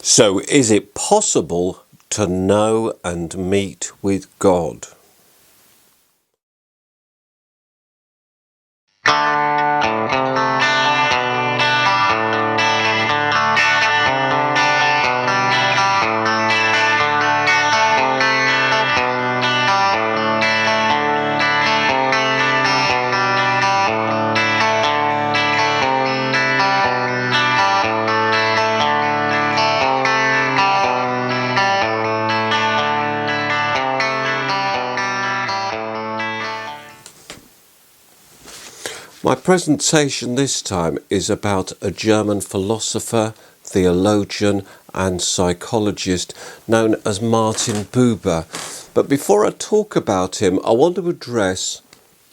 So, is it possible to know and meet with God? My presentation this time is about a German philosopher, theologian and psychologist known as Martin Buber. But before I talk about him, I want to address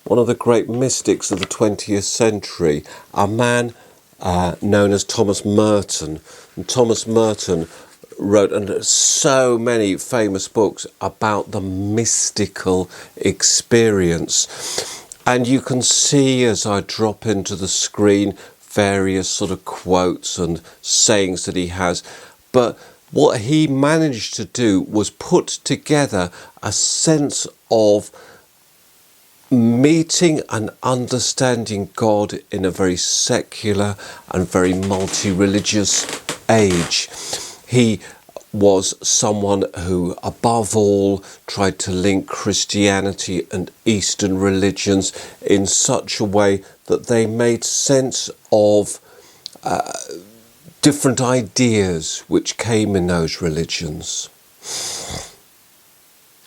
one of the great mystics of the 20th century, a man known as Thomas Merton. And Thomas Merton wrote so many famous books about the mystical experience. And you can see as I drop into the screen various sort of quotes and sayings that he has. But what he managed to do was put together a sense of meeting and understanding God in a very secular and very multi-religious age. He was someone who, above all, tried to link Christianity and Eastern religions in such a way that they made sense of different ideas which came in those religions.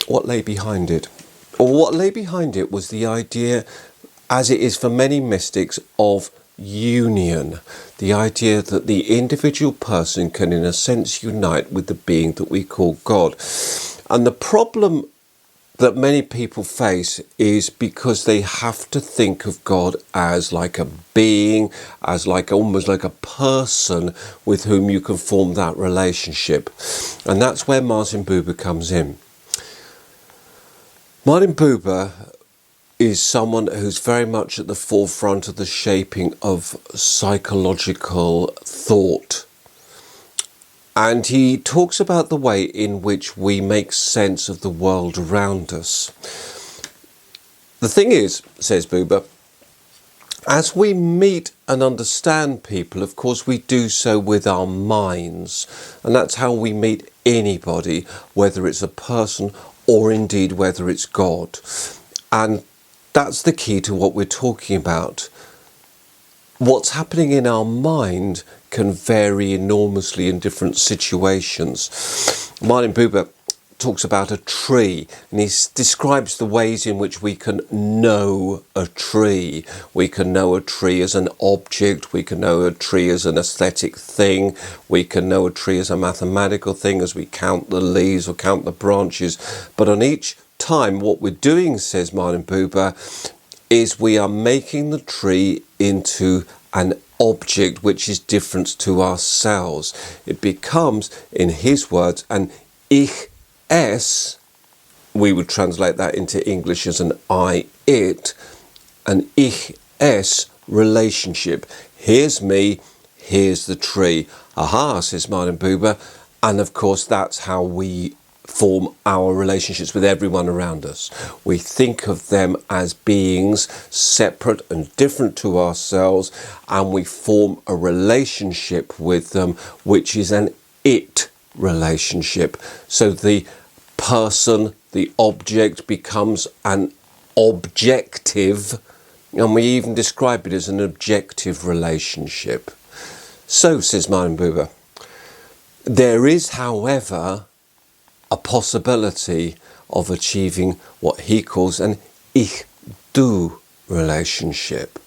What lay behind it? Or what lay behind it was the idea, as it is for many mystics, of union. The idea that the individual person can in a sense unite with the being that we call God. And the problem that many people face is because they have to think of God as like a being, as like almost like a person with whom you can form that relationship. And that's where Martin Buber comes in. Martin Buber is someone who's very much at the forefront of the shaping of psychological thought. And he talks about the way in which we make sense of the world around us. The thing is, says Buber, as we meet and understand people, of course we do so with our minds. And that's how we meet anybody, whether it's a person or indeed whether it's God. And that's the key to what we're talking about. What's happening in our mind can vary enormously in different situations. Martin Buber talks about a tree, and he describes the ways in which we can know a tree. We can know a tree as an object, we can know a tree as an aesthetic thing, we can know a tree as a mathematical thing as we count the leaves or count the branches. But on each time, what we're doing, says Martin Buber, is we are making the tree into an object which is different to ourselves. It becomes, in his words, an ich-es. We would translate that into English as an I-it, an ich-es relationship. Here's me, here's the tree. Aha, says Martin Buber, and of course that's how we form our relationships with everyone around us. We think of them as beings separate and different to ourselves, and we form a relationship with them which is an it relationship. So the person, the object, becomes an objective, and we even describe it as an objective relationship. So, says Martin Buber, there is, however, a possibility of achieving what he calls an ich-du relationship.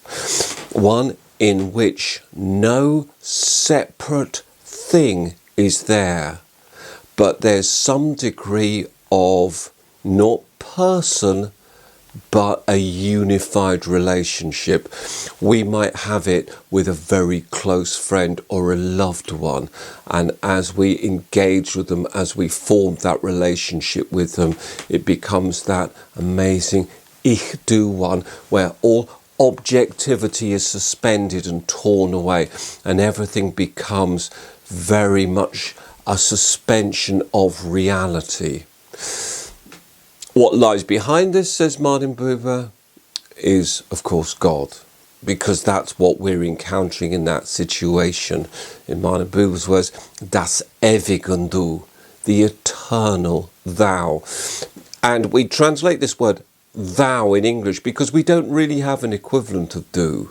One in which no separate thing is there, but there's some degree of not person, but a unified relationship. We might have it with a very close friend or a loved one, and as we engage with them, as we form that relationship with them, it becomes that amazing ich-du one where all objectivity is suspended and torn away, and everything becomes very much a suspension of reality. What lies behind this, says Martin Buber, is of course God, because that's what we're encountering in that situation. In Martin Buber's words, das ewige Du, the eternal thou. And we translate this word thou in English because we don't really have an equivalent of do.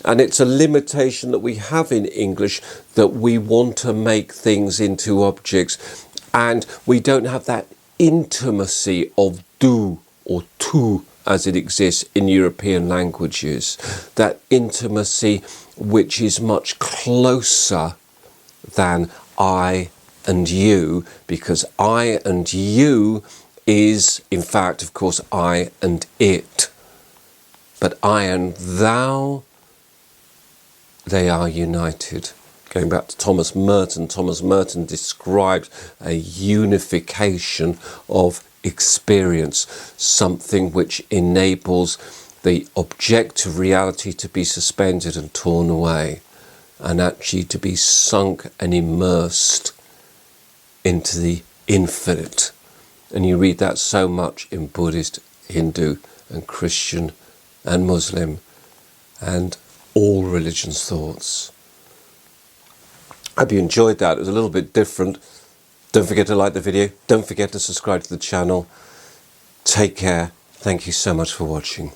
And it's a limitation that we have in English, that we want to make things into objects, and we don't have that intimacy of do or tu as it exists in European languages. That intimacy which is much closer than I and you, because I and you is, in fact, of course, I and it. But I and thou, they are united. Going back to Thomas Merton described a unification of experience, something which enables the objective reality to be suspended and torn away, and actually to be sunk and immersed into the infinite. And you read that so much in Buddhist, Hindu and Christian and Muslim and all religions' thoughts. I hope you enjoyed that. It was a little bit different. Don't forget to like the video. Don't forget to subscribe to the channel. Take care. Thank you so much for watching.